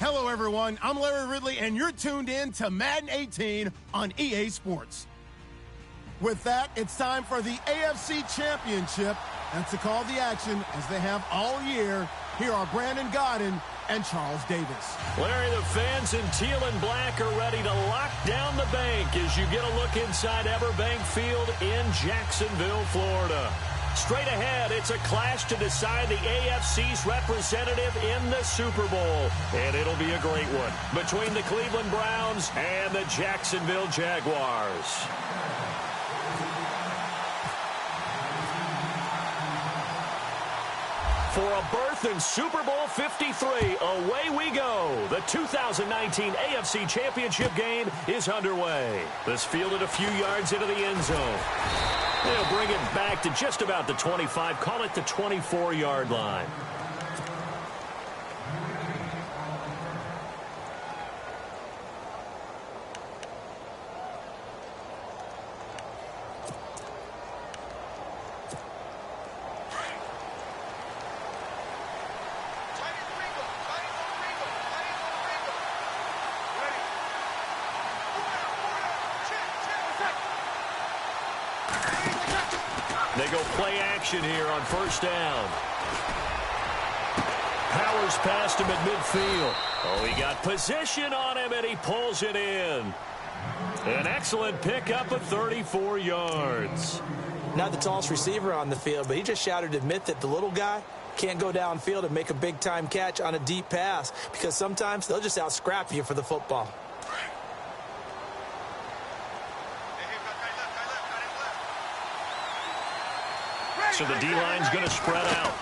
Hello, everyone. I'm Larry Ridley, and you're tuned in to Madden 18 on EA Sports. With that, it's time for the AFC Championship. And to call the action, as they have all year, here are Brandon Godden and Charles Davis. Larry, the fans in teal and black are ready to lock down the bank as you get a look inside Everbank Field in Jacksonville, Florida. Straight ahead, it's a clash to decide the AFC's representative in the Super Bowl. And it'll be a great one between the Cleveland Browns and the Jacksonville Jaguars. For a berth in Super Bowl 53, away we go. The 2019 AFC Championship game is underway. This fielded a few yards into the end zone. They'll bring it back to just about the 25, call it the 24-yard line. They go play action here on first down. Powers past him at midfield. Oh, he got position on him, and he pulls it in. An excellent pickup of 34 yards. Not the tallest receiver on the field, but he just shouted to admit that the little guy can't go downfield and make a big-time catch on a deep pass because sometimes they'll just out-scrap you for the football. So the D-line's going to spread out.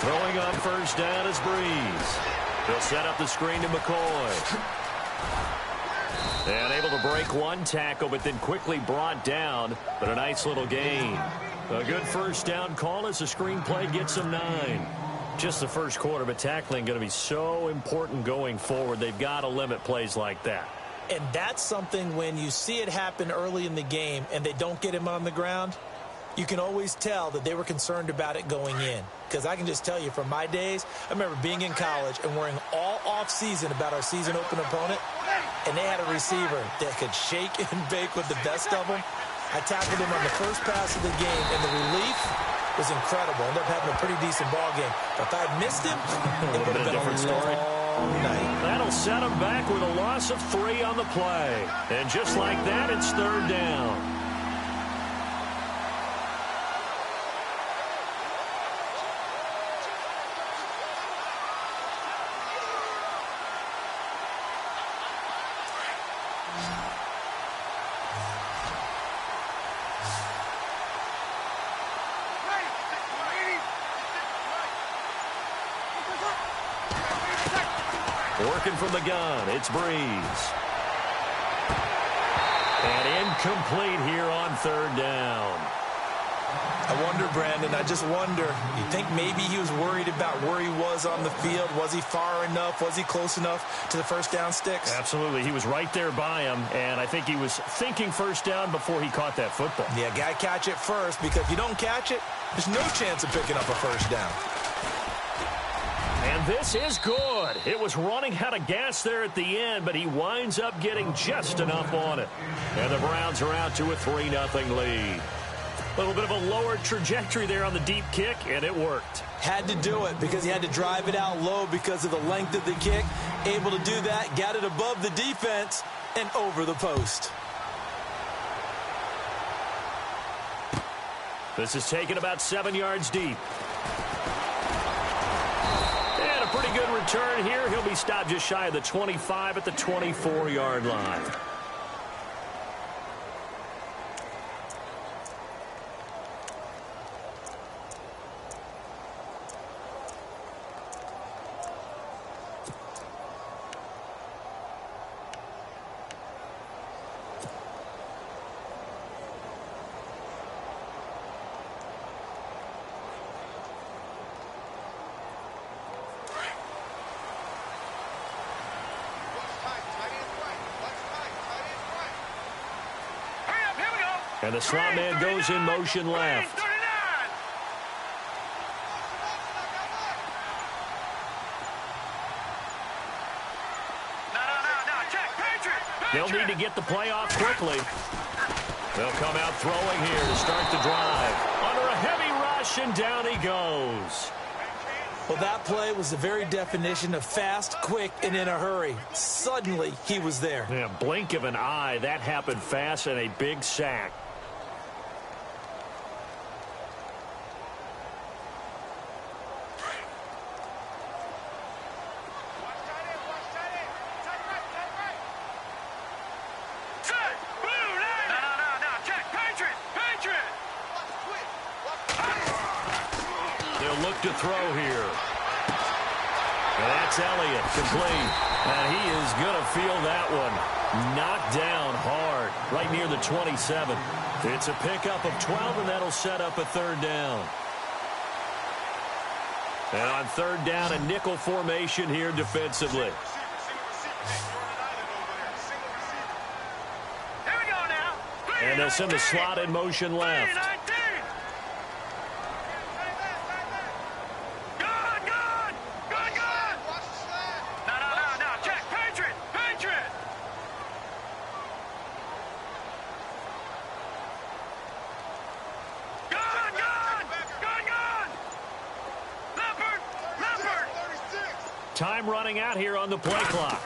Throwing on first down is Breeze. They'll set up the screen to McCoy. And able to break one tackle, but then quickly brought down. But a nice little gain. A good first down call as the screen play gets them 9. Just the first quarter, but tackling going to be so important going forward. They've got to limit plays like that. And that's something when you see it happen early in the game and they don't get him on the ground, you can always tell that they were concerned about it going in. Because I can just tell you from my days, I remember being in college and worrying all off-season about our season open opponent, and they had a receiver that could shake and bake with the best of them. I tackled him on the first pass of the game, and the relief was incredible. Ended up having a pretty decent ball game. But if I had missed him, it would have been a different story. Night. That'll set him back with a loss of 3 on the play. And just like that, it's third down. Working from the gun, it's Breeze. And incomplete here on third down. I wonder, Brandon, I just wonder, you think maybe he was worried about where he was on the field? Was he far enough? Was he close enough to the first down sticks? Absolutely. He was right there by him, and I think he was thinking first down before he caught that football. Yeah, got to catch it first, because if you don't catch it, there's no chance of picking up a first down. And this is good. It was running out of gas there at the end, but he winds up getting just enough on it. And the Browns are out to a 3-0 lead. A little bit of a lower trajectory there on the deep kick, and it worked. Had to do it because he had to drive it out low because of the length of the kick. Able to do that, got it above the defense and over the post. This is taken about 7 yards deep. And a pretty good return here. He'll be stopped just shy of the 25 at the 24-yard line. And the slot man goes in motion left. They'll need to get the play off quickly. They'll come out throwing here to start the drive. Under a heavy rush, and down he goes. Well, that play was the very definition of fast, quick, and in a hurry. Suddenly, he was there. Yeah, blink of an eye. That happened fast, and a big sack. Look to throw here. And that's Elliott, complete. And he is going to feel that one. Knocked down hard, right near the 27. It's a pickup of 12, and that'll set up a third down. And on third down, a nickel formation here defensively. And they'll send the slot in motion left. Time running out here on the play clock.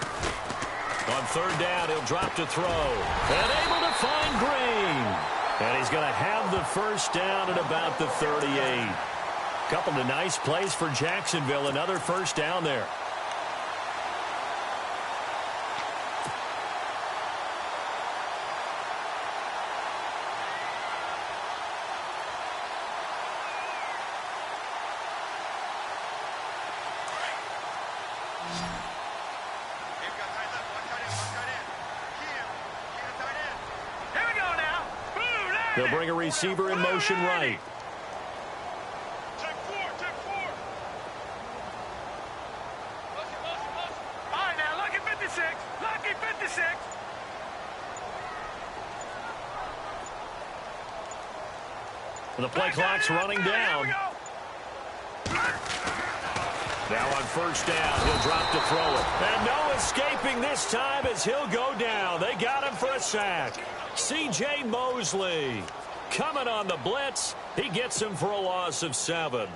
On third down, he'll drop to throw. And able to find Green. And he's going to have the first down at about the 38. Couple of nice plays for Jacksonville. Another first down there. They'll bring a receiver in motion right. Check four. All right, now, lucky 56. Lucky 56. The play clock's running down. Now on first down, he'll drop to throw it. And no escaping this time as he'll go down. They got him for a sack. C.J. Mosley coming on the blitz. He gets him for a loss of 7.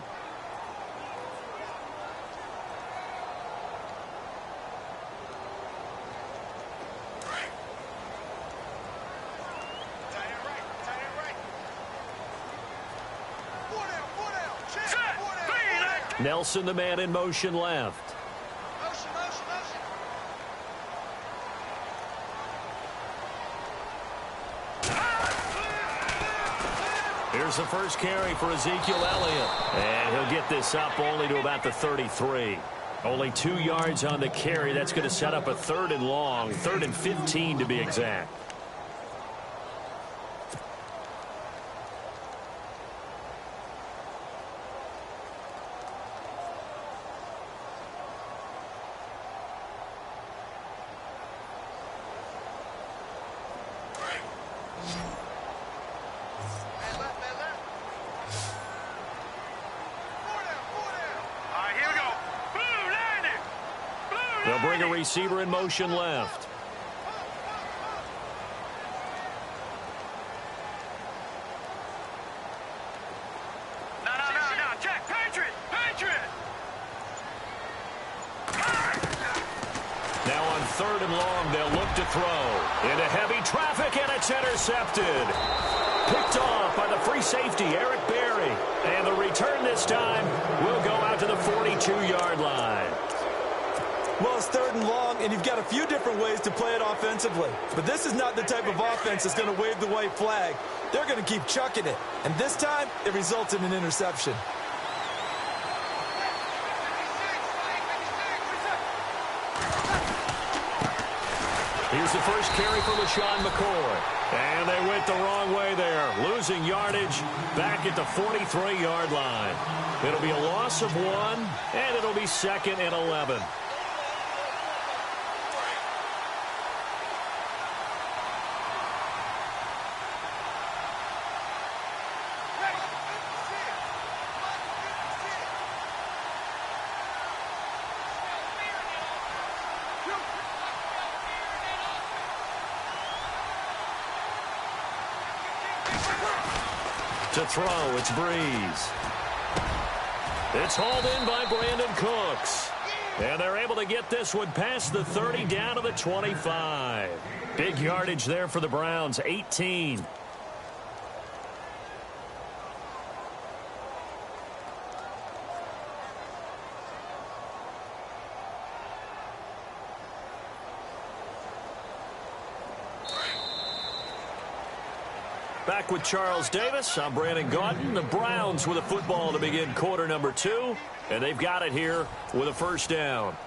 Nelson, the man in motion left. Here's the first carry for Ezekiel Elliott. And he'll get this up only to about the 33. Only 2 yards on the carry. That's going to set up a third and long. 3rd and 15 to be exact. They'll bring a receiver in motion left. No. Check. Patriot. Now on 3rd and long, they'll look to throw. Into heavy traffic, and it's intercepted. Picked off by the free safety, Eric Berry. And the return this time will go out to the 42-yard line. Well, it's 3rd and long, and you've got a few different ways to play it offensively. But this is not the type of offense that's going to wave the white flag. They're going to keep chucking it. And this time, it results in an interception. Here's the first carry for LaShawn McCoy. And they went the wrong way there, losing yardage back at the 43-yard line. It'll be a loss of 1, and it'll be 2nd and 11. To throw, it's Breeze. It's hauled in by Brandon Cooks. And they're able to get this one past the 30 down to the 25. Big yardage there for the Browns, 18. Back with Charles Davis. I'm Brandon Gaudin. The Browns with a football to begin quarter number 2. And they've got it here with a first down.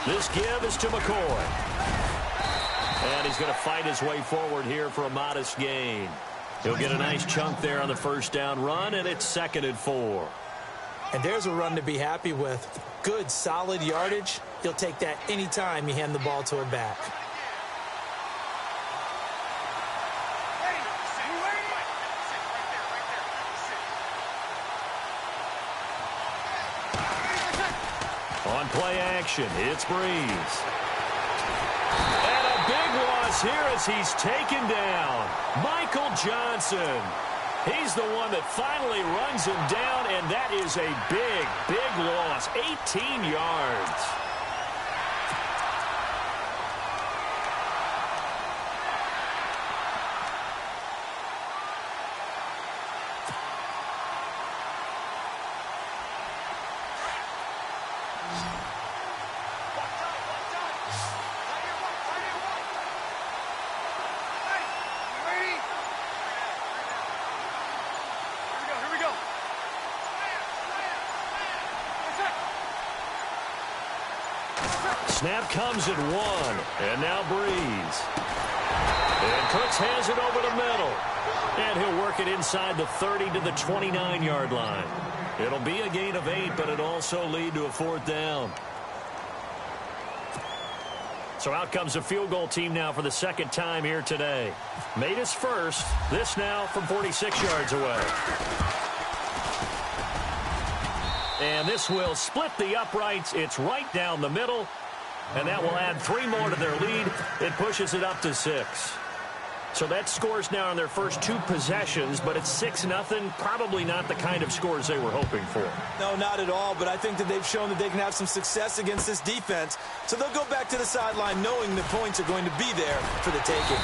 This give is to McCoy. And he's going to fight his way forward here for a modest gain. He'll get a nice chunk there on the first down run, and it's 2nd and 4. And there's a run to be happy with. Good, solid yardage. You'll take that anytime you hand the ball to a back. On play action, it's Breeze. And a big loss here as he's taken down. Michael Johnson. He's the one that finally runs him down, and that is a big, big loss. 18 yards. Snap comes at 1, and now Breeze. And Cooks has it over the middle. And he'll work it inside the 30 to the 29-yard line. It'll be a gain of 8, but it'll also lead to a 4th down. So out comes the field goal team now for the 2nd time here today. Made his first. This now from 46 yards away. And this will split the uprights. It's right down the middle. And that will add 3 more to their lead. It pushes it up to 6. So that scores now on their first 2 possessions, but it's 6-0. Probably not the kind of scores they were hoping for. No, not at all, but I think that they've shown that they can have some success against this defense. So they'll go back to the sideline knowing the points are going to be there for the taking.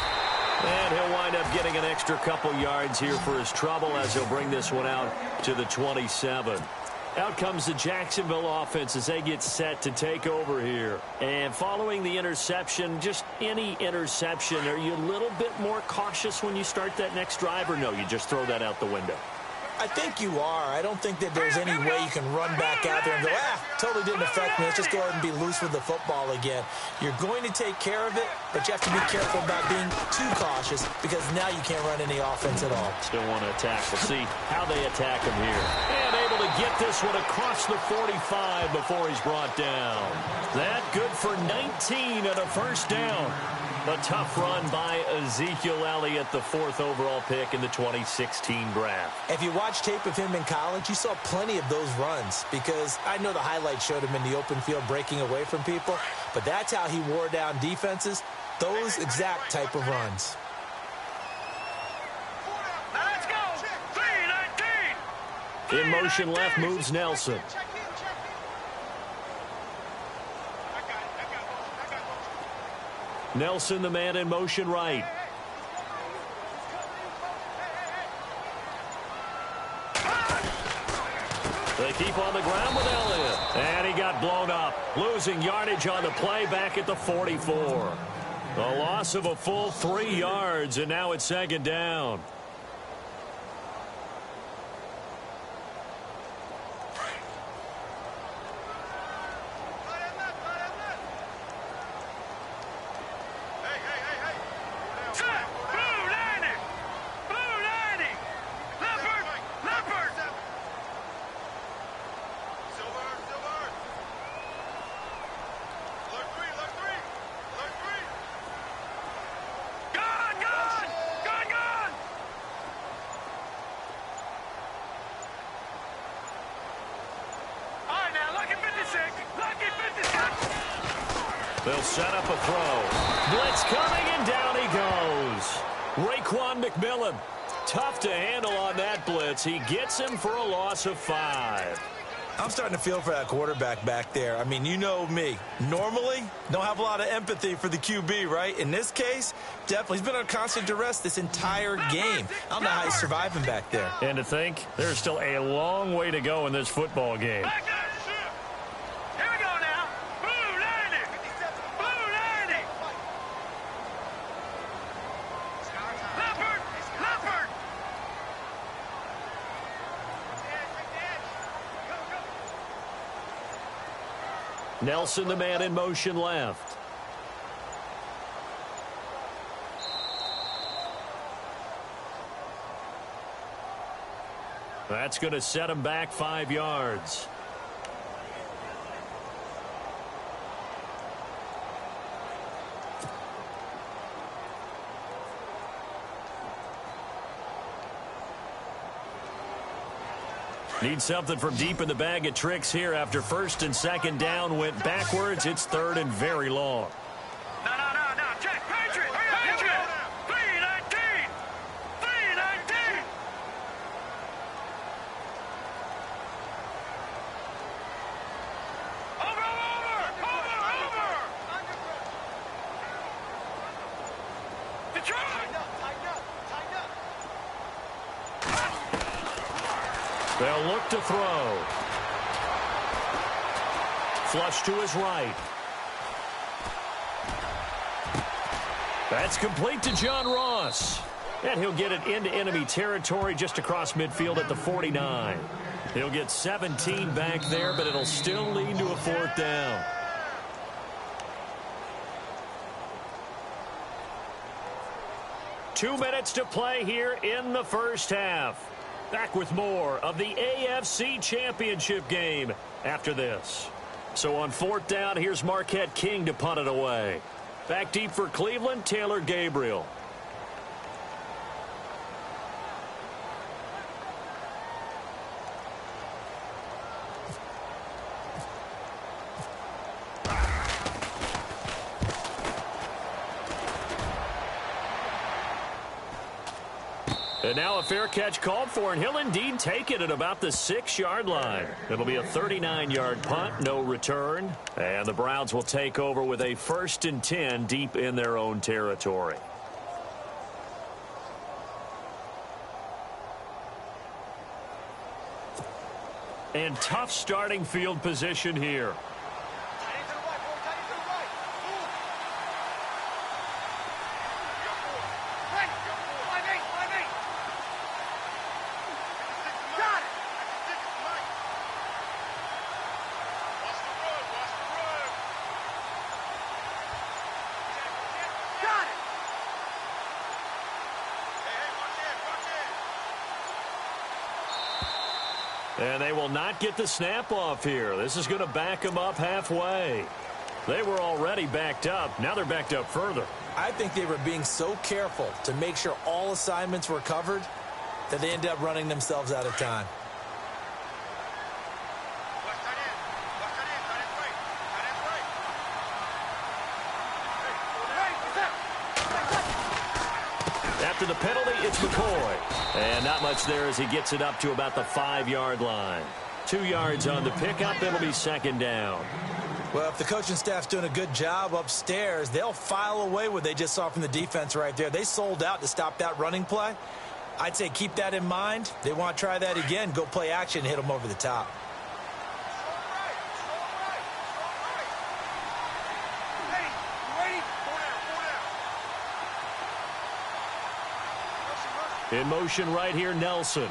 And he'll wind up getting an extra couple yards here for his trouble as he'll bring this one out to the 27. Out comes the Jacksonville offense as they get set to take over here. And following the interception, just any interception, are you a little bit more cautious when you start that next drive, or no, you just throw that out the window? I think you are. I don't think that there's any way you can run back out there and go, totally didn't affect me. Let's just go ahead and be loose with the football again. You're going to take care of it, but you have to be careful about being too cautious because now you can't run any offense at all. Still want to attack. We'll see how they attack him here. And able to get this one across the 45 before he's brought down. That good for 19 and a first down. A tough run by Ezekiel Elliott, the 4th overall pick in the 2016 draft. If you watch tape of him in college, you saw plenty of those runs because I know the highlights showed him in the open field breaking away from people, but that's how he wore down defenses, those exact type of runs. Now let's go. 3-19. In motion left moves Nelson. Nelson, the man in motion right. They keep on the ground with Elliott. And he got blown up. Losing yardage on the play back at the 44. A loss of a full 3 yards, and now it's 2nd down. They'll set up a throw. Blitz coming, and down he goes. Raekwon McMillan, tough to handle on that blitz. He gets him for a loss of 5. I'm starting to feel for that quarterback back there. I mean, you know me. Normally, don't have a lot of empathy for the QB, right? In this case, definitely. He's been on constant duress this entire game. I don't know how he's surviving back there. And to think, there's still a long way to go in this football game. Here we go now. Blue 90. Blue 90. Leopard. Leopard. Nelson, the man in motion left. That's going to set him back 5 yards. Need something from deep in the bag of tricks here after first and second down went backwards. It's third and very long. No. Check. Patriot. Patriot. 319. 319. Over. Detroit. They'll look to throw. Flush to his right. That's complete to John Ross. And he'll get it into enemy territory just across midfield at the 49. He'll get 17 back there, but it'll still lead to a 4th down. Two minutes to play here in the first half. Back with more of the AFC Championship game after this. So on 4th down, here's Marquette King to punt it away. Back deep for Cleveland, Taylor Gabriel. And now a fair catch called for, and he'll indeed take it at about the 6-yard line. It'll be a 39-yard punt, no return. And the Browns will take over with a 1st and 10 deep in their own territory. And tough starting field position here. And they will not get the snap off here. This is going to back them up halfway. They were already backed up. Now they're backed up further. I think they were being so careful to make sure all assignments were covered that they ended up running themselves out of time. After the penalty, it's McCoy. And not much there as he gets it up to about the 5-yard line. 2 yards on the pickup. It'll be 2nd down. Well, if the coaching staff's doing a good job upstairs, they'll file away what they just saw from the defense right there. They sold out to stop that running play. I'd say keep that in mind. They want to try that again. Go play action and hit them over the top. In motion right here, Nelson.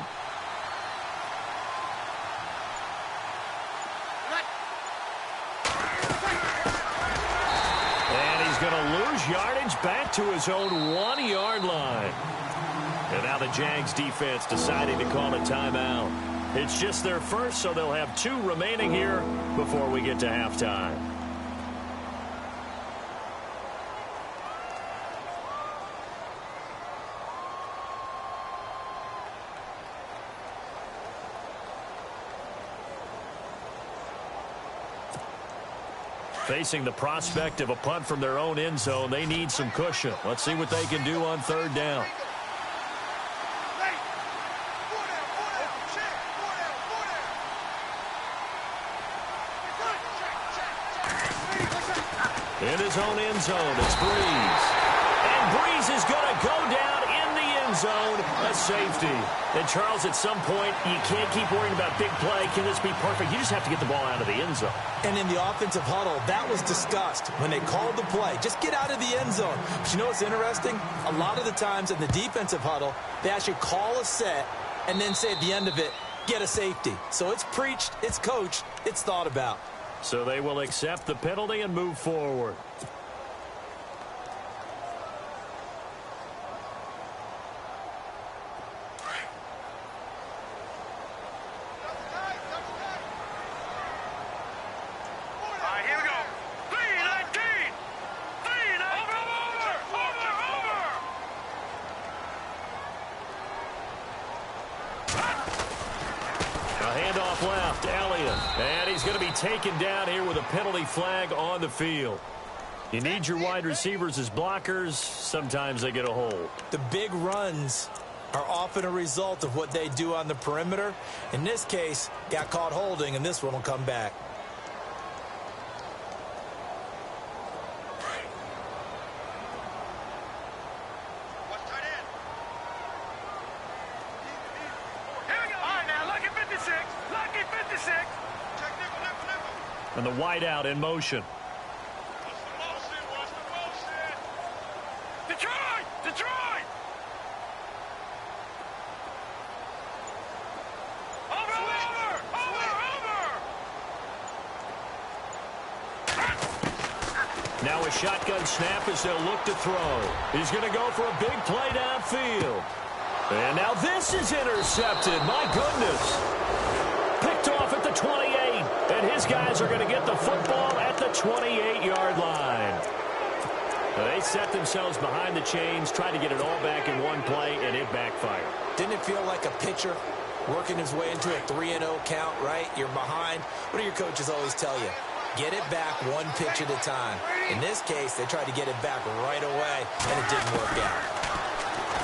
And he's going to lose yardage back to his own 1-yard line. And now the Jags defense deciding to call a timeout. It's just their first, so they'll have 2 remaining here before we get to halftime. Facing the prospect of a punt from their own end zone, they need some cushion. Let's see what they can do on third down. In his own end zone, it's Breeze. And Breeze is going to go down in the end zone, a safety. And Charles, at some point, you can't keep worrying about big play. Can this be perfect? You just have to get the ball out of the end zone. And in the offensive huddle, that was discussed when they called the play. Just get out of the end zone. But you know what's interesting? A lot of the times in the defensive huddle, they actually call a set and then say at the end of it, get a safety. So it's preached, it's coached, it's thought about. So they will accept the penalty and move forward. Left, Elliott, and he's going to be taken down here with a penalty flag on the field. You need your wide receivers as blockers. Sometimes they get a hold. The big runs are often a result of what they do on the perimeter. In this case, got caught holding, and this one will come back. And the wideout in motion. Detroit! Detroit! Over! Now a shotgun snap as they'll look to throw. He's going to go for a big play downfield. And now this is intercepted. My goodness. Picked off at the 28. And his guys are going to get the football at the 28-yard line. They set themselves behind the chains, trying to get it all back in one play, and it backfired. Didn't it feel like a pitcher working his way into a 3-0 count, right? You're behind. What do your coaches always tell you? Get it back one pitch at a time. In this case, they tried to get it back right away, and it didn't work out.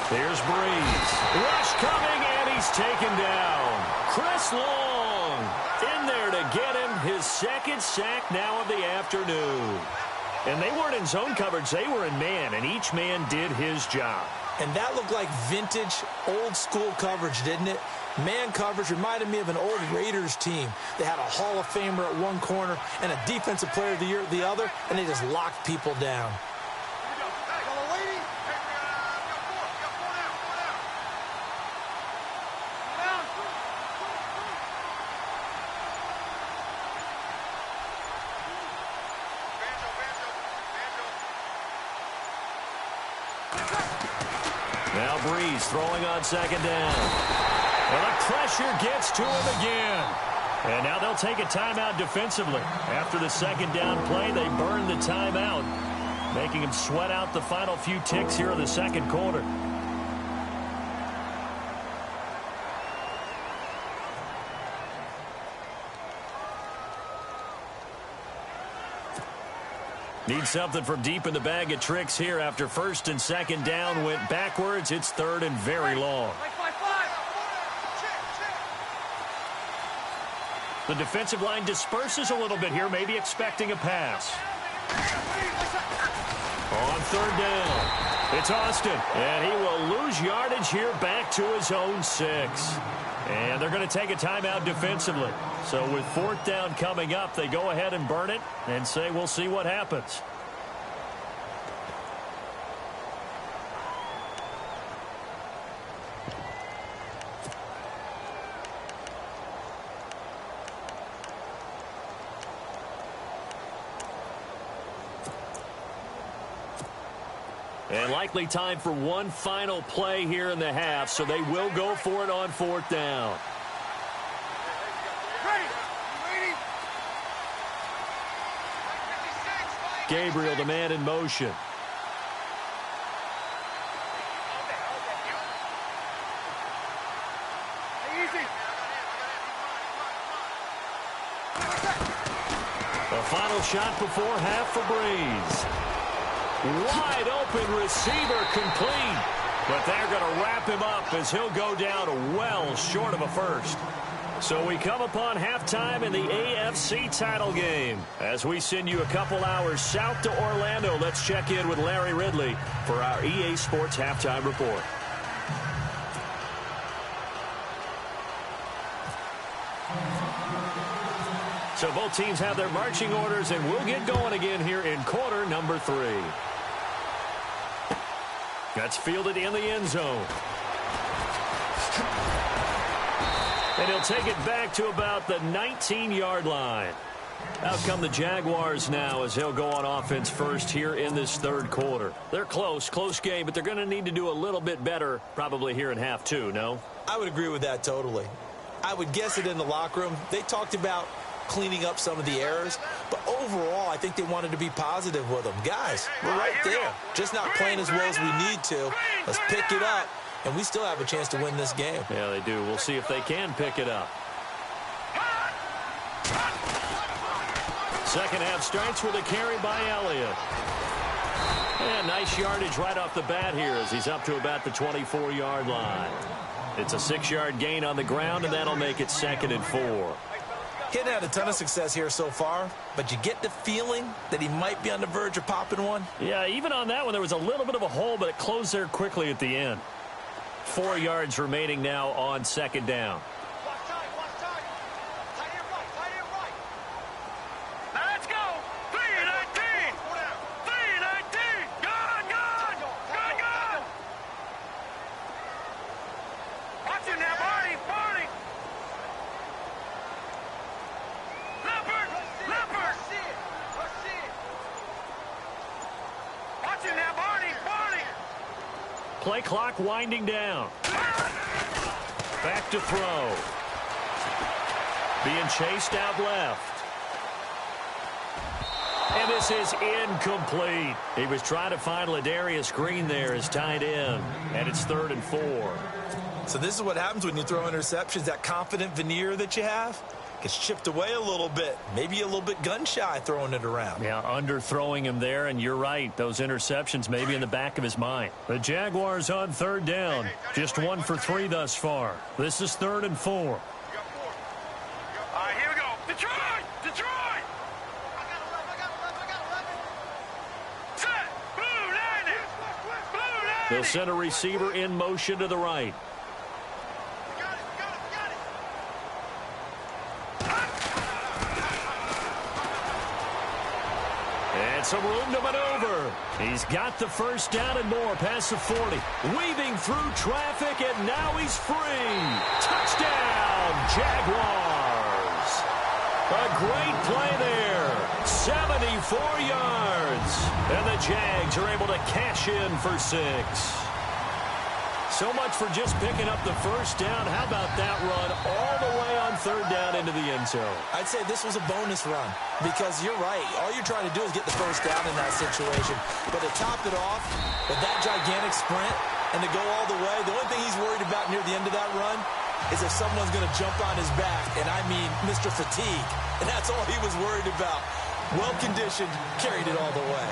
Here's Breeze. Rush coming, and he's taken down. Chris Long in there to get him his second sack now of the afternoon. And they weren't in zone coverage. They were in man, and each man did his job. And that looked like vintage, old-school coverage, didn't it? Man coverage reminded me of an old Raiders team. They had a Hall of Famer at one corner and a Defensive Player of the Year at the other, and they just locked people down. Now Breeze throwing on second down. And the pressure gets to him again. And now they'll take a timeout defensively. After the second down play, they burn the timeout, making him sweat out the final few ticks here in the second quarter. Need something from deep in the bag of tricks here after first and second down went backwards. It's third and very long. The defensive line disperses a little bit here, maybe expecting a pass. On third down, it's Austin, and he will lose yardage here back to his own 6. And they're going to take a timeout defensively. So with fourth down coming up, they go ahead and burn it and say, we'll see what happens. And likely time for one final play here in the half, so they will go for it on fourth down. Gabriel, the man in motion. A final shot before half for Breeze. Wide open receiver complete. But they're going to wrap him up as he'll go down well short of a first. So we come upon halftime in the AFC title game. As we send you a couple hours south to Orlando, let's check in with Larry Ridley for our EA Sports Halftime Report. So both teams have their marching orders, and we'll get going again here in quarter number 3. That's fielded in the end zone. And he'll take it back to about the 19-yard line. Out come the Jaguars now as they'll go on offense first here in this third quarter. They're close game, but they're going to need to do a little bit better probably here in half 2, no? I would agree with that totally. I would guess it in the locker room. They talked about cleaning up some of the errors, but overall, I think they wanted to be positive with them. Guys, we're right there. Just not playing as well as we need to. Let's pick it up, and we still have a chance to win this game. Yeah, they do. We'll see if they can pick it up. Second half starts with a carry by Elliott. And nice yardage right off the bat here as he's up to about the 24-yard line. It's a 6-yard gain on the ground, and that'll make it 2nd and 4. He hadn't had a ton of success here so far, but you get the feeling that he might be on the verge of popping one. Yeah, even on that one, there was a little bit of a hole, but it closed there quickly at the end. 4 yards remaining now on 2nd down. Now let's go. 3-19. 3-19. Gone. Watch it now, Barney. Leopard. Watch it now, Barney. Play clock winding down. Back to throw. Being chased out left. And this is incomplete. He was trying to find Ladarius Green there as tight end. And it's 3rd and 4. So this is what happens when you throw interceptions. That confident veneer that you have gets chipped away a little bit. Maybe a little bit gun-shy throwing it around. Yeah, underthrowing him there, and you're right. Those interceptions may be in the back of his mind. The Jaguars on 3rd down. Just 1 for 3 thus far. This is 3rd and 4. All right, here we go. Detroit. Set. Blue line. They'll send a receiver in motion to the right. And some room to maneuver. He's got the first down and more past the 40. Weaving through traffic, and now he's free. Touchdown, Jaguars. A great play there. 74 yards. And the Jags are able to cash in for 6. So much for just picking up the first down. How about that run all the way on 3rd down into the end zone? I'd say this was a bonus run because you're right. All you're trying to do is get the first down in that situation. But to top it off with that gigantic sprint and to go all the way, the only thing he's worried about near the end of that run is if someone's going to jump on his back, and I mean Mr. Fatigue. And that's all he was worried about. Well-conditioned, carried it all the way.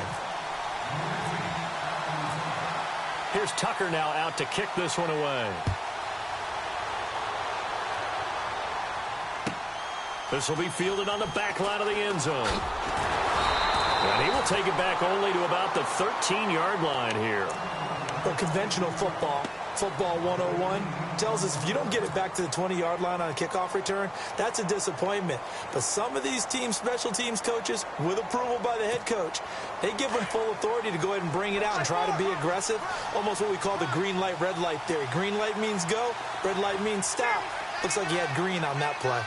Here's Tucker now out to kick this one away. This will be fielded on the back line of the end zone. And he will take it back only to about the 13-yard line here. Well, conventional football 101, tells us if you don't get it back to the 20-yard line on a kickoff return, that's a disappointment. But some of these teams, special teams coaches, with approval by the head coach, they give them full authority to go ahead and bring it out and try to be aggressive, almost what we call the green light, red light theory. Green light means go, red light means stop. Looks like he had green on that play.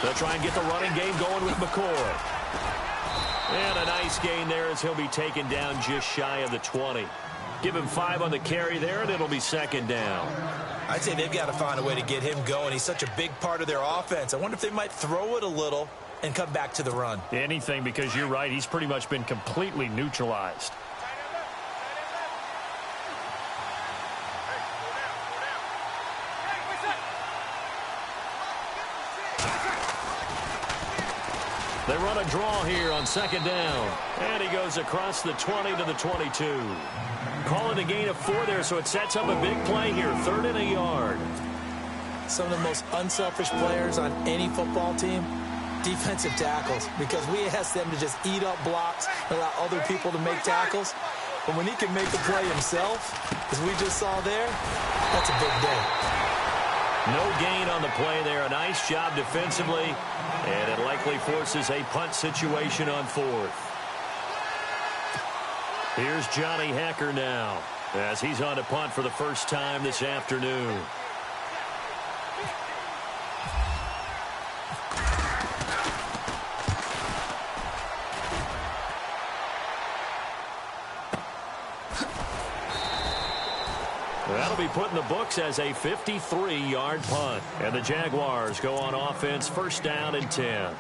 They'll try and get the running game going with McCoy. And a nice gain there as he'll be taken down just shy of the 20. Give him 5 on the carry there, and it'll be 2nd down. I'd say they've got to find a way to get him going. He's such a big part of their offense. I wonder if they might throw it a little and come back to the run. Anything, because you're right. He's pretty much been completely neutralized. They run a draw here on second down. And he goes across the 20 to the 22. Call it a gain of 4 there, so it sets up a big play here. 3rd and a yard. Some of the most unselfish players on any football team, defensive tackles, because we ask them to just eat up blocks and allow other people to make tackles. But when he can make the play himself, as we just saw there, that's a big day. No gain on the play there. A nice job defensively, and it likely forces a punt situation on 4th. Here's Johnny Hacker now, as he's on to punt for the first time this afternoon. That'll be put in the books as a 53-yard punt. And the Jaguars go on offense, 1st down and 10.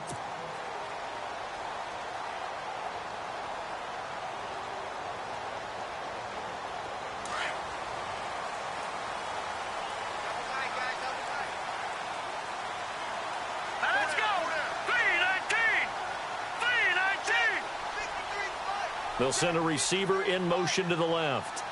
Let's go! 319! 319! They'll send a receiver in motion to the left.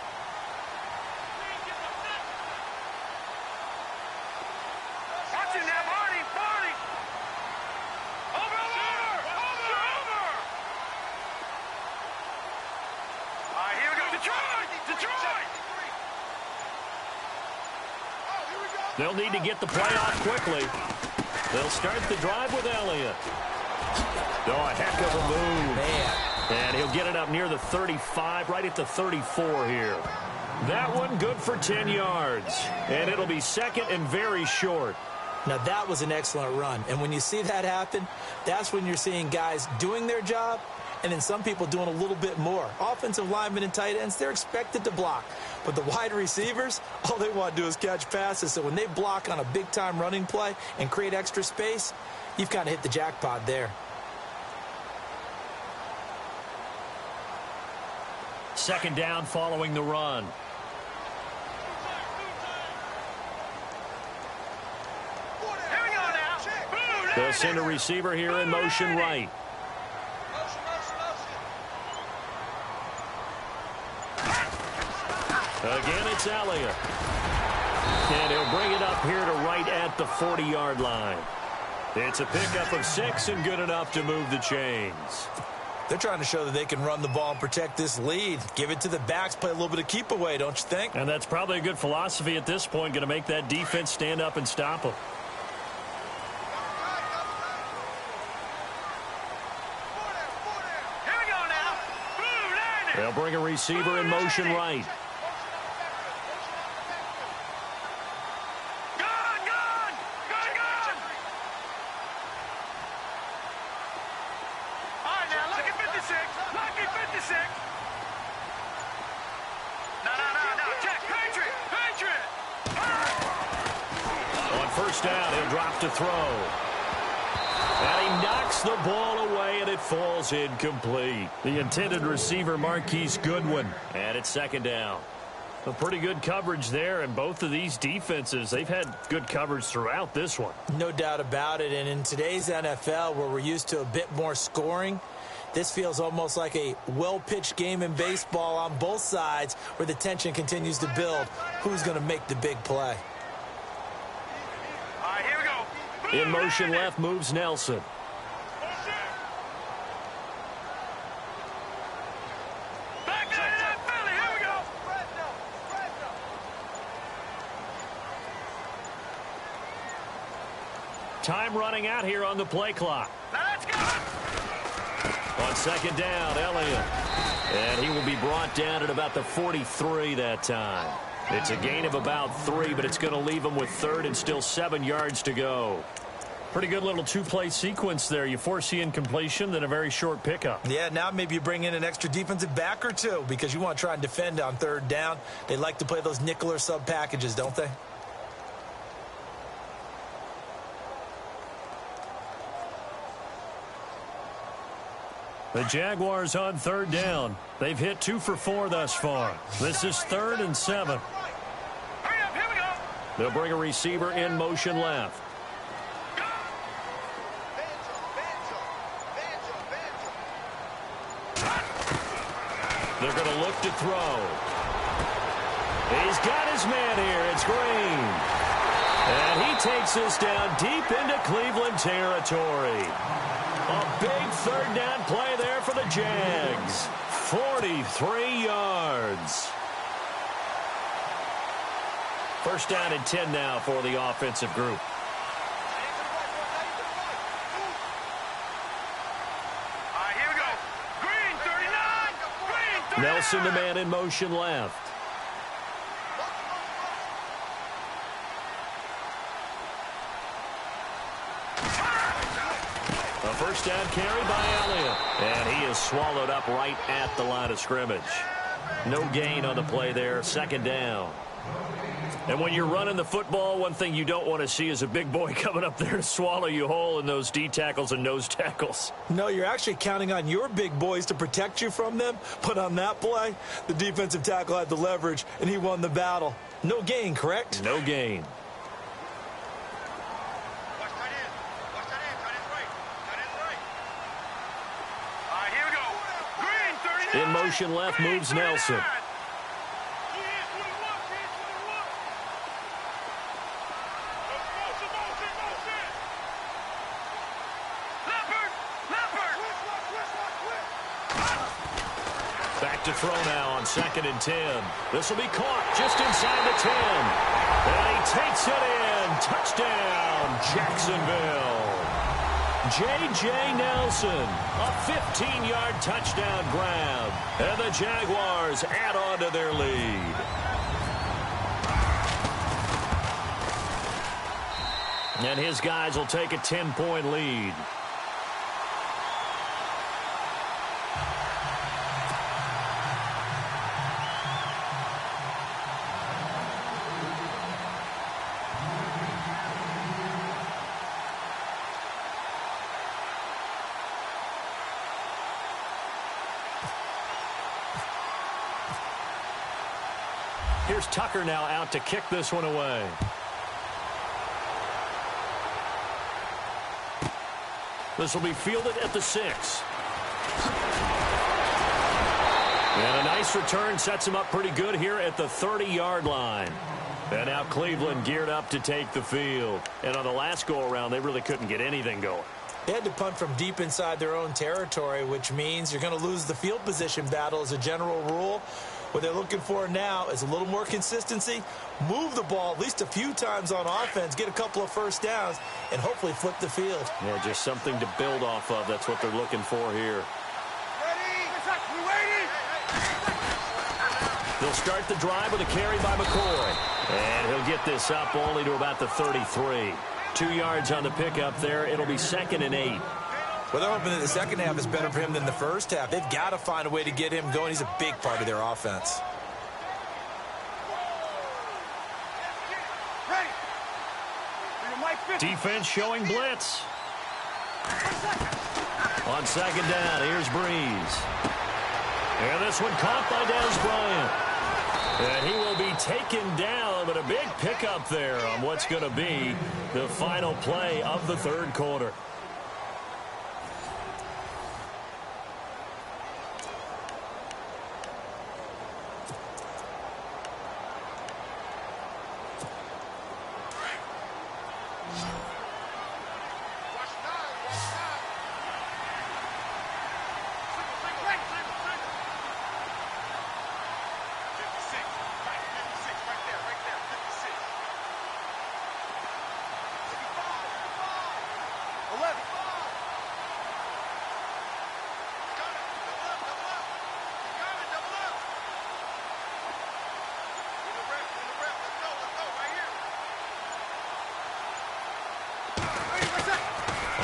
They'll need to get the play off quickly. They'll start the drive with Elliott. Oh, a heck of a move. Man. And he'll get it up near the 35, right at the 34 here. That one good for 10 yards. And it'll be 2nd and very short. Now, that was an excellent run. And when you see that happen, that's when you're seeing guys doing their job and then some people doing a little bit more. Offensive linemen and tight ends, they're expected to block. But the wide receivers, all they want to do is catch passes. So when they block on a big-time running play and create extra space, you've kind of hit the jackpot there. 2nd down following the run. Here we go now. They'll send a receiver here in motion right. Again, it's Elliott. And he'll bring it up here to right at the 40-yard line. It's a pickup of 6 and good enough to move the chains. They're trying to show that they can run the ball and protect this lead. Give it to the backs, play a little bit of keep away, don't you think? And that's probably a good philosophy at this point, going to make that defense stand up and stop them. Here we go now. They'll bring a receiver in motion right. Down, he'll drop to throw. And he knocks the ball away, and it falls incomplete. The intended receiver, Marquise Goodwin. And it's 2nd down. A pretty good coverage there, and both of these defenses, they've had good coverage throughout this one. No doubt about it, and in today's NFL, where we're used to a bit more scoring, this feels almost like a well-pitched game in baseball on both sides, where the tension continues to build. Who's going to make the big play? In motion left moves Nelson. Time running out here on the play clock. Let's go. On 2nd down, Elliott. And he will be brought down at about the 43 that time. It's a gain of about 3, but it's going to leave him with 3rd and still 7 yards to go. Pretty good little 2-play sequence there. You force the incompletion, then a very short pickup. Yeah, now maybe you bring in an extra defensive back or two because you want to try and defend on 3rd down. They like to play those nickel or sub packages, don't they? The Jaguars on 3rd down. They've hit 2 for 4 thus far. This is 3rd and 7. Hurry up, here we go. They'll bring a receiver in motion left. They're going to look to throw. He's got his man here. It's Green. And he takes this down deep into Cleveland territory. A big third down play there for the Jags. 43 yards. First down and 10 now for the offensive group. Nelson, the man in motion left. A first down carry by Elliott. And he is swallowed up right at the line of scrimmage. No gain on the play there. Second down. And when you're running the football, one thing you don't want to see is a big boy coming up there to swallow you whole in those D tackles and nose tackles. No, you're actually counting on your big boys to protect you from them. But on that play, the defensive tackle had the leverage, and he won the battle. No gain, correct? No gain. In motion left moves Nelson. Back to throw now on 2nd and 10. This will be caught just inside the 10. And he takes it in. Touchdown, Jacksonville. J.J. Nelson, a 15-yard touchdown grab. And the Jaguars add on to their lead. And his guys will take a 10-point lead. Here's Tucker now out to kick this one away. This will be fielded at the 6. And a nice return sets him up pretty good here at the 30-yard line. And now Cleveland geared up to take the field. And on the last go-around, they really couldn't get anything going. They had to punt from deep inside their own territory, which means you're going to lose the field position battle as a general rule. What they're looking for now is a little more consistency, move the ball at least a few times on offense, get a couple of first downs, and hopefully flip the field. Yeah, just something to build off of. That's what they're looking for here. They'll start the drive with a carry by McCoy. And he'll get this up only to about the 33. 2 yards on the pickup there. It'll be 2nd and 8. Well, they're hoping that the second half is better for him than the first half. They've got to find a way to get him going. He's a big part of their offense. Defense showing blitz. On 2nd down, here's Breeze. And this one caught by Des Bryant. And he will be taken down, but a big pickup there on what's going to be the final play of the third quarter.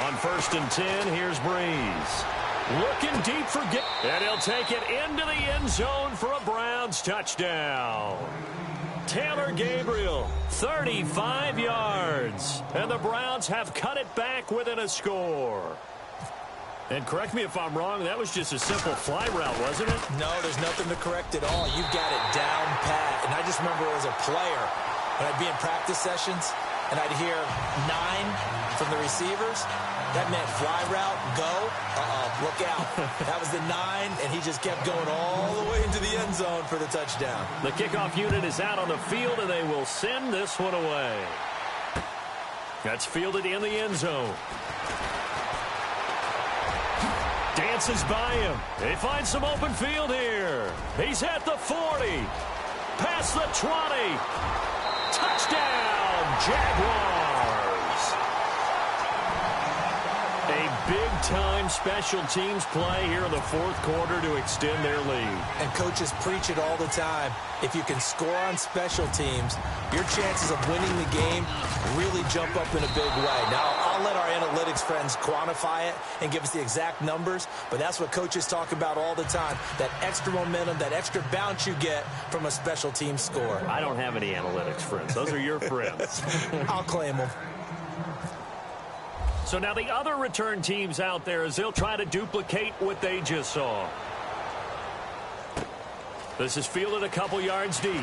On 1st and 10, here's Breeze. Looking deep for and he'll take it into the end zone for a Browns touchdown. Taylor Gabriel, 35 yards. And the Browns have cut it back within a score. And correct me if I'm wrong, that was just a simple fly route, wasn't it? No, there's nothing to correct at all. You've got it down pat. And I just remember as a player, when I'd be in practice sessions, and I'd hear 9 from the receivers, that meant fly route, go, look out. That was the 9, and he just kept going all the way into the end zone for the touchdown. The kickoff unit is out on the field, and they will send this one away. That's fielded in the end zone. Dances by him. They find some open field here. He's at the 40. Past the 20. Touchdown, Jaguars. A big-time special teams play here in the fourth quarter to extend their lead. And coaches preach it all the time. If you can score on special teams, your chances of winning the game really jump up in a big way. Now, I'll let our analytics friends quantify it and give us the exact numbers, but that's what coaches talk about all the time, that extra momentum, that extra bounce you get from a special team score. I don't have any analytics friends. Those are your friends. I'll claim them. So now the other return teams out there as they'll try to duplicate what they just saw. This is fielded a couple yards deep.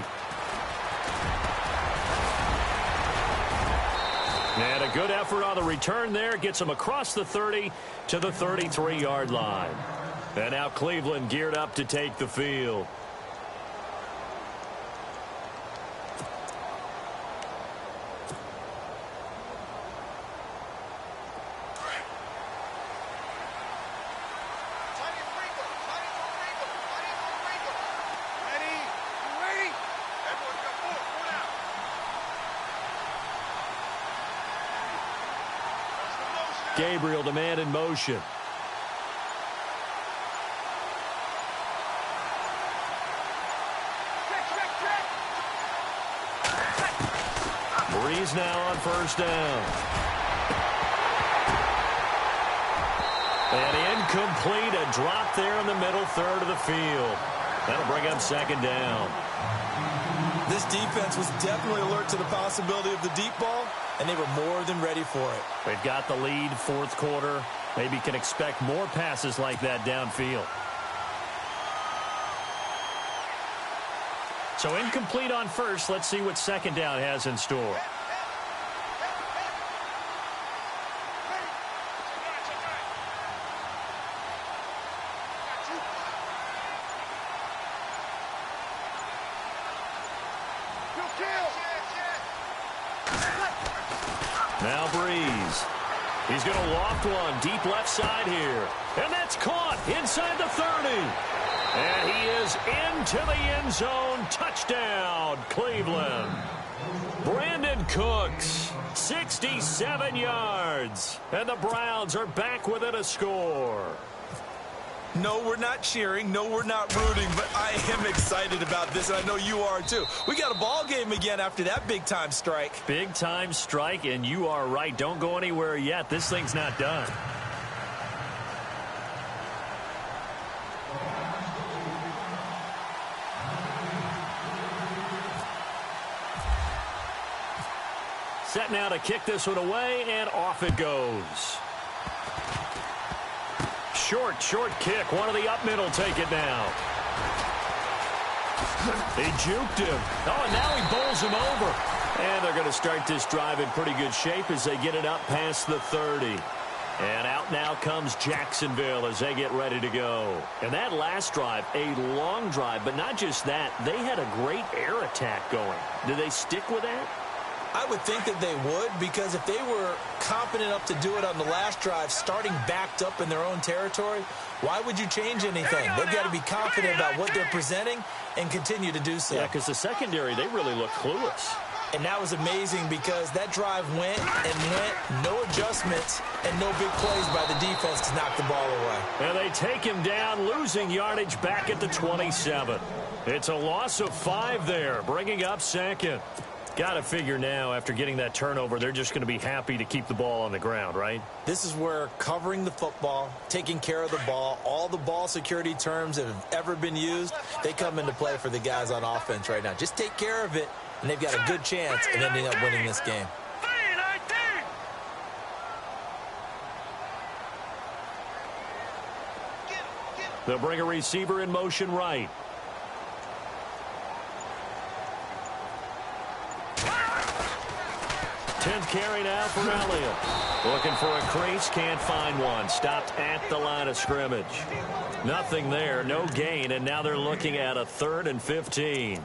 And a good effort on the return there. Gets them across the 30 to the 33-yard line. And now Cleveland geared up to take the field. Gabriel, the man in motion. Breeze now on first down. And incomplete, a drop there in the middle third of the field. That'll bring up second down. This defense was definitely alert to the possibility of the deep ball, and they were more than ready for it. They've got the lead, fourth quarter. Maybe can expect more passes like that downfield. So incomplete on first. Let's see what second down has in store. Now Breeze. He's going to loft one deep left side here. And that's caught inside the 30. And he is into the end zone. Touchdown, Cleveland. Brandon Cooks, 67 yards. And the Browns are back within a score. No, we're not cheering. No, we're not rooting, but I am excited about this, and I know you are too. We got a ball game again after that big-time strike. Big-time strike, and you are right. Don't go anywhere yet. This thing's not done. Set now to kick this one away, and off it goes. Short kick. One of the up middle take it now. They juked him. Oh, and now he bowls him over. And they're going to start this drive in pretty good shape as they get it up past the 30. And out now comes Jacksonville as they get ready to go. And that last drive, a long drive, but not just that. They had a great air attack going. Do they stick with that? I would think that they would, because if they were confident enough to do it on the last drive, starting backed up in their own territory, why would you change anything? They've got to be confident about what they're presenting and continue to do so. Yeah, because the secondary, they really look clueless. And that was amazing because that drive went and went, no adjustments, and no big plays by the defense to knock the ball away. And they take him down, losing yardage back at the 27. It's a loss of 5 there, bringing up second. Got to figure now, after getting that turnover, they're just going to be happy to keep the ball on the ground, right? This is where covering the football, taking care of the ball, all the ball security terms that have ever been used, they come into play for the guys on offense right now. Just take care of it, and they've got a good chance of ending up winning this game. They'll bring a receiver in motion right. 10th carry now for Elliott. Looking for a crease, can't find one. Stopped at the line of scrimmage. Nothing there, no gain, and now they're looking at a 3rd and 15.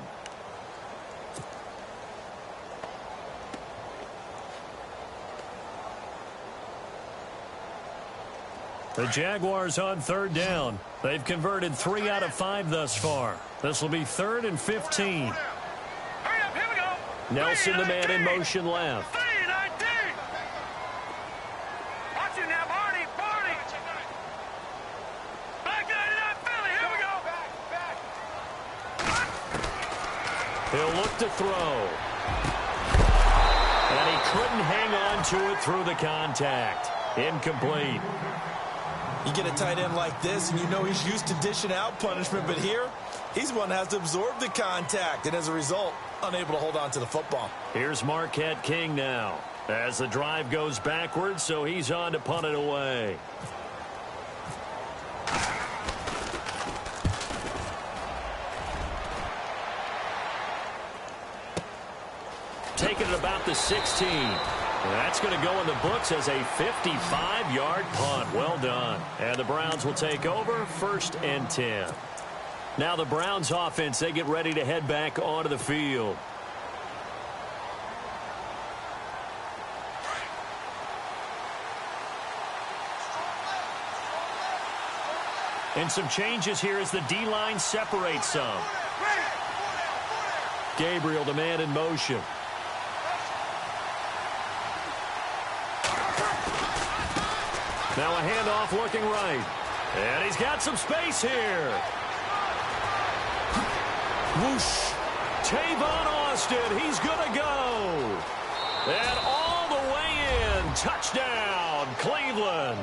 The Jaguars on 3rd down. They've converted 3 out of 5 thus far. This will be 3rd and 15. Hurry up, here we go. Nelson, the man in motion left. 3-19. Watch it now, Barney. Back 99, Philly. Here we go. He'll look to throw. And he couldn't hang on to it through the contact. Incomplete. You get a tight end like this, and you know he's used to dishing out punishment, but here, he's one that has to absorb the contact, and as a result, unable to hold on to the football. Here's Marquette King now, as the drive goes backwards, so he's on to punt it away. Taking it about the 16. That's going to go in the books as a 55-yard punt. Well done. And the Browns will take over, 1st and 10. Now the Browns offense, they get ready to head back onto the field. And some changes here as the D-line separates some. Gabriel, the man in motion. Now a handoff looking right. And he's got some space here. Whoosh. Tavon Austin, he's going to go. And all the way in. Touchdown, Cleveland.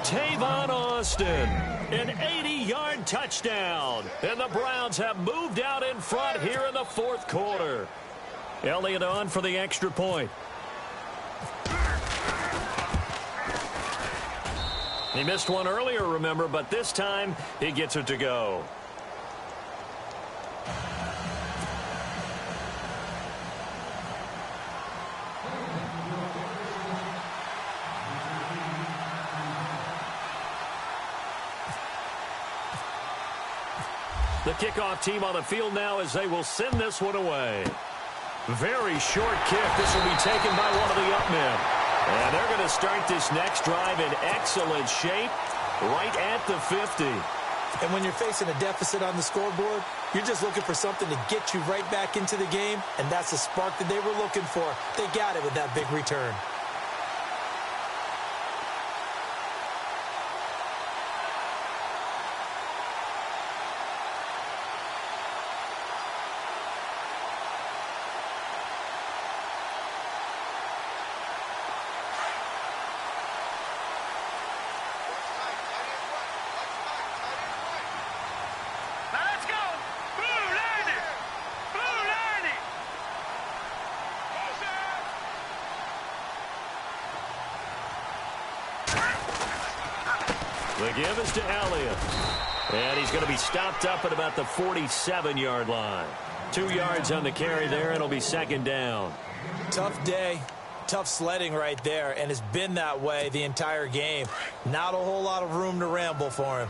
Tavon Austin, an 80-yard touchdown. And the Browns have moved out in front here in the 4th quarter. Elliott on for the extra point. He missed one earlier, remember, but this time he gets it to go. The kickoff team on the field now as they will send this one away. Very short kick. This will be taken by one of the up men. And they're going to start this next drive in excellent shape right at the 50. And when you're facing a deficit on the scoreboard, you're just looking for something to get you right back into the game, and that's the spark that they were looking for. They got it with that big return. The give is to Elliott. And he's going to be stopped up at about the 47-yard line. 2 yards on the carry there, and it'll be 2nd down. Tough day. Tough sledding right there, and it's been that way the entire game. Not a whole lot of room to ramble for him.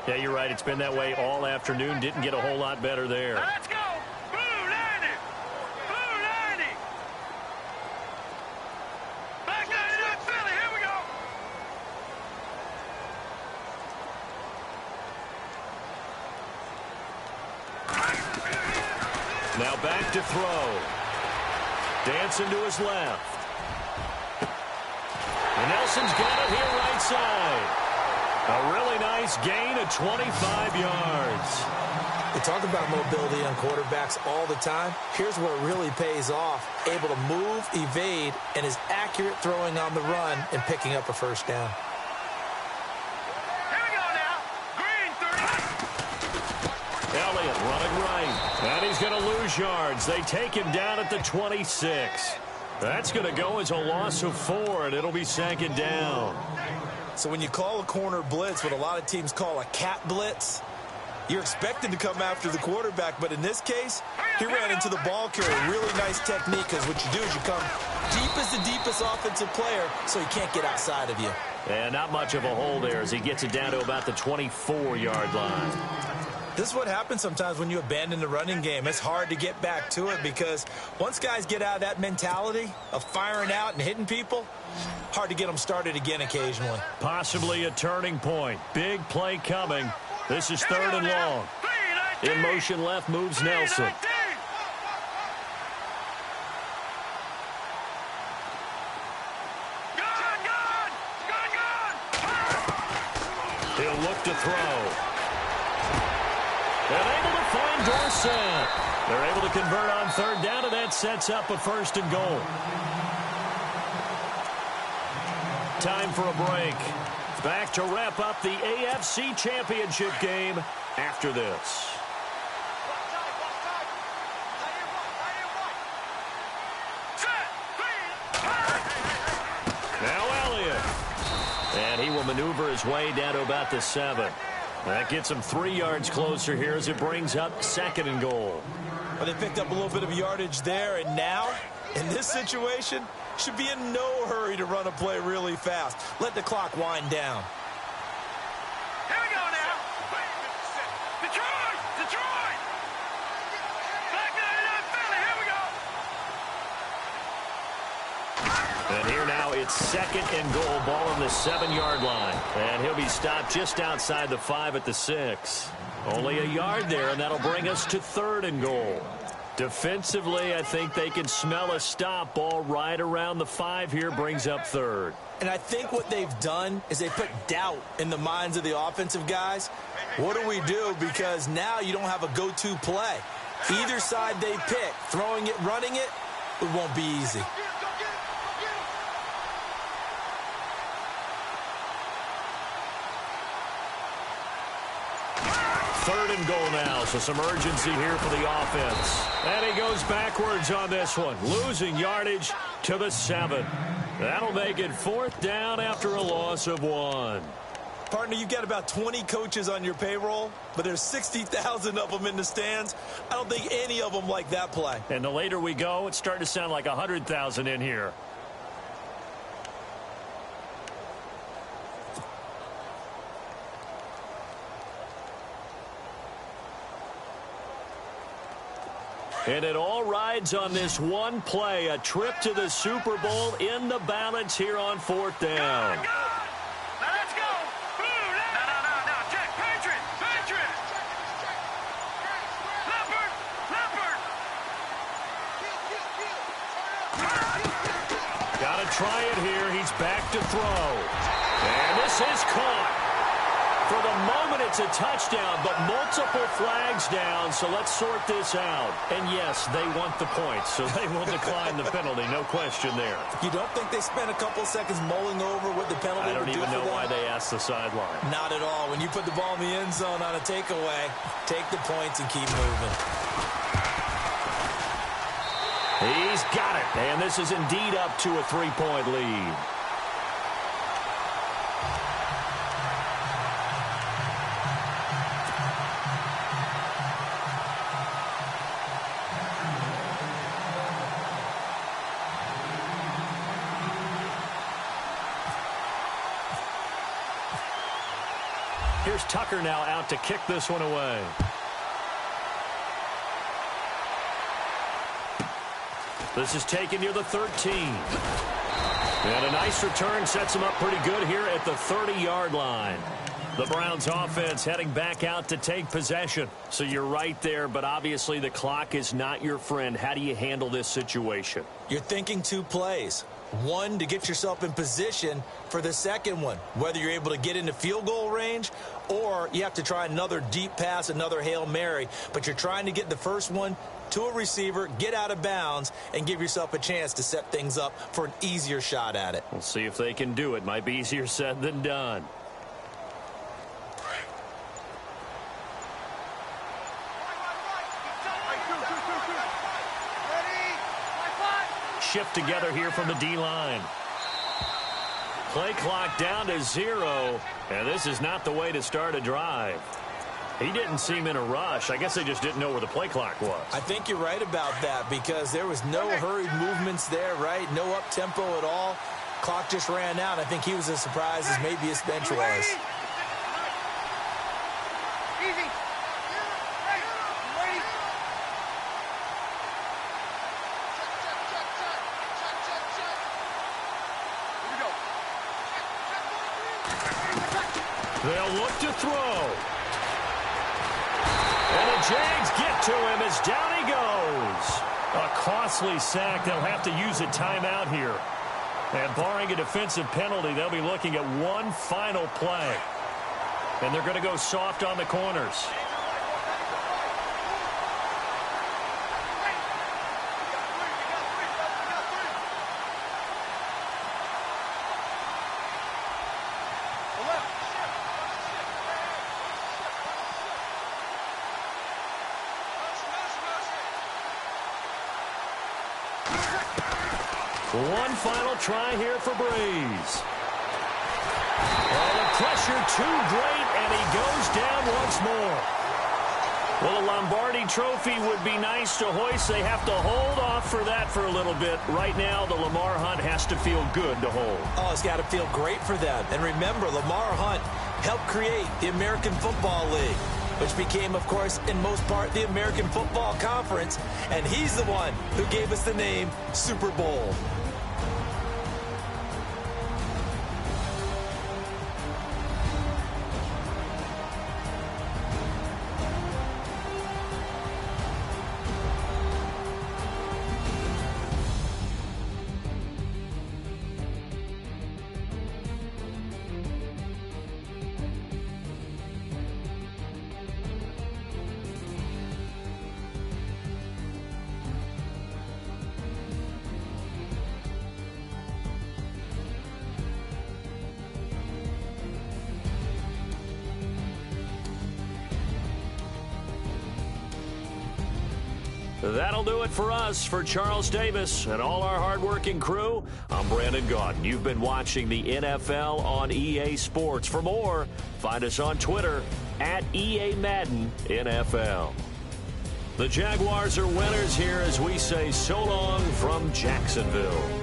Yeah, you're right. It's been that way all afternoon. Didn't get a whole lot better there. Let's go. Blue 90. Blue 90. Back 99, Philly. Here we go. Now back to throw. Dancing to his left. And Nelson's got it here right side. A really nice gain of 25 yards. They talk about mobility on quarterbacks all the time. Here's where it really pays off. Able to move, evade, and is accurate throwing on the run and picking up a 1st down. Here we go now. Green 30. Elliott running right. And he's going to lose yards. They take him down at the 26. That's going to go as a loss of 4, and it'll be 2nd down. So when you call a corner blitz, what a lot of teams call a cat blitz, You're expected to come after the quarterback, but in this case, he ran into the ball carrier. Really nice technique, because what you do is you come deep as the deepest offensive player, so he can't get outside of you. And not much of a hole there as he gets it down to about the 24-yard line. This is what happens sometimes when you abandon the running game. It's hard to get back to it because once guys get out of that mentality of firing out and hitting people, hard to get them started again occasionally. Possibly a turning point. Big play coming. This is 3rd and long. In motion left moves Nelson. He'll look to throw. And able to find Dorsett. They're able to convert on 3rd down, and that sets up a 1st and goal. Time for a break. Back to wrap up the AFC Championship game after this. Now Elliott. And he will maneuver his way down to about the 7. That gets him 3 yards closer here as it brings up 2nd and goal. Well, they picked up a little bit of yardage there, and now, in this situation, should be in no hurry to run a play really fast. Let the clock wind down. Here we go now. Detroit! Detroit! Back 99 Philly. Here we go. And here now it's 2nd and goal, ball on the 7-yard line. And he'll be stopped just outside the 5 at the 6. Only a yard there, and that'll bring us to 3rd and goal. Defensively, I think they can smell a stop. Ball right around the 5 here, brings up 3rd. And I think what they've done is they put doubt in the minds of the offensive guys. What do we do? Because now you don't have a go-to play. Either side they pick, throwing it, running it, it won't be easy. Third and goal now, so some urgency here for the offense. And he goes backwards on this one, losing yardage to the 7. That'll make it 4th down after a loss of 1. Partner, you've got about 20 coaches on your payroll, but there's 60,000 of them in the stands. I don't think any of them like that play. And the later we go, it's starting to sound like 100,000 in here. And it all rides on this one play, a trip to the Super Bowl in the balance here on 4th down. Now let's go. No. Check. Patriot. Leopard. Got to try it here. He's back to throw. And this is caught. For the moment, it's a touchdown, but multiple flags down, so let's sort this out. And yes, they want the points, so they will decline the penalty, no question there. You don't think they spent a couple seconds mulling over what the penalty I don't would do even know for them? why they asked the sideline. Not at all. When you put the ball in the end zone on a takeaway, take the points and keep moving. He's got it, and this is indeed up to a 3-point lead. Here's Tucker now out to kick this one away. This is taken near the 13. And a nice return sets him up pretty good here at the 30-yard line. The Browns offense heading back out to take possession. So you're right there, but obviously the clock is not your friend. How do you handle this situation? You're thinking 2 plays. One, to get yourself in position for the second one, whether you're able to get into field goal range or you have to try another deep pass, another Hail Mary. But you're trying to get the first one to a receiver, get out of bounds, and give yourself a chance to set things up for an easier shot at it. We'll see if they can do it. Might be easier said than done. Shift together here from the D-line. Play clock down to 0, and this is not the way to start a drive. He didn't seem in a rush. I guess they just didn't know where the play clock was. I think you're right about that because there was no hurried movements there, right? No up-tempo at all. Clock just ran out. I think he was as surprised as maybe his bench was. Easy. They'll look to throw. And the Jags get to him as down he goes. A costly sack. They'll have to use a timeout here. And barring a defensive penalty, they'll be looking at one final play. And they're going to go soft on the corners. One final try here for Breeze. Oh, the pressure too great, and he goes down once more. Well, the Lombardi Trophy would be nice to hoist. They have to hold off for that for a little bit. Right now, the Lamar Hunt has to feel good to hold. Oh, it's got to feel great for them. And remember, Lamar Hunt helped create the American Football League, which became, of course, in most part, the American Football Conference. And he's the one who gave us the name Super Bowl. That'll do it for us. For Charles Davis and all our hardworking crew, I'm Brandon Gaudin. You've been watching the NFL on EA Sports. For more, find us on Twitter at EA Madden NFL. The Jaguars are winners here as we say so long from Jacksonville.